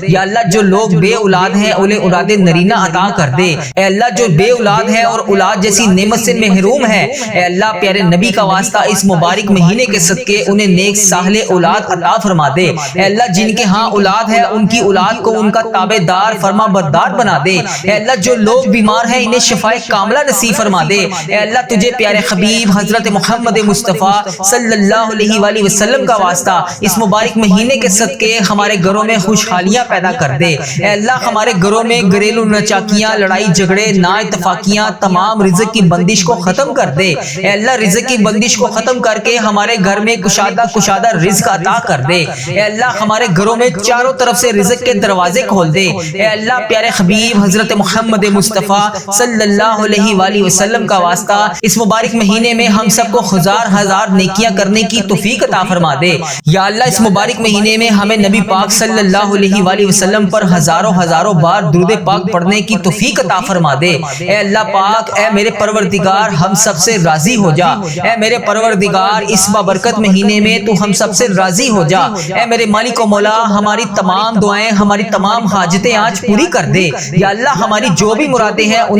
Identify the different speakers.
Speaker 1: یا اللہ جو لوگ بے اولاد ہیں انہیں اولاد نرینہ عطا کر دے۔ اے اللہ جو بے اولاد ہیں اور اولاد جیسی نعمت سے محروم ہے، اے اللہ پیارے نبی کا واسطہ اس مبارک مہینے کے صدقے انہیں نیک صالح اولاد عطا فرما دے۔ اے اللہ جن کے ہاں اولاد ہے ان کی اولاد کو ان کا تابع دار فرما بردار بنا دے۔ اے اللہ جو لوگ بیمار ہیں انہیں شفائے کاملہ نصیب فرما دے۔ اے اللہ تجھے پیارے حبیب حضرت محمد مصطفیٰ صلی اللہ علیہ وآلہ وسلم کا واسطہ اس مبارک مہینے کے صدقے ہمارے گھروں میں خوشحالیاں پیدا کر دے۔ اے اللہ ہمارے گھروں میں گھریلو ناچاکیاں، لڑائی جھگڑے، نا اتفاقیاں، تمام رزق کی بندش کو ختم کر دے۔ اے اللہ رزق کی بندش کو ختم کر کے ہمارے گھر میں کشادہ رزق عطا کر دے۔ اے اللہ ہمارے گھروں میں چاروں طرف سے رزق کے دروازے کھول دے۔ اے اللہ پیارے حبیب حضرت محمد مصطفیٰ صلی اللہ علیہ وآلہ وسلم کا واسطہ اس مبارک مہینے میں ہم سب کو ہزار نیکیاں کرنے کی توفیق عطا فرما دے۔ یا اللہ اس مبارک مہینے میں ہمیں نبی پاک صلی اللہ علیہ وآلہ وسلم پر ہزاروں بار درود پاک پڑھنے کی توفیق عطا فرما دے۔ اے اللہ پاک، اے میرے پروردگار ہم سب سے راضی ہو جا۔ اے میرے پروردگار اس بابرکت مہینے میں تو ہم سب سے راضی ہو جا۔ اے میرے مالک و مولا ہماری تمام دعائیں، ہماری تمام حاجتیں آج پوری کر دے۔ یا اللہ ہماری جو بھی مرادیں ہیں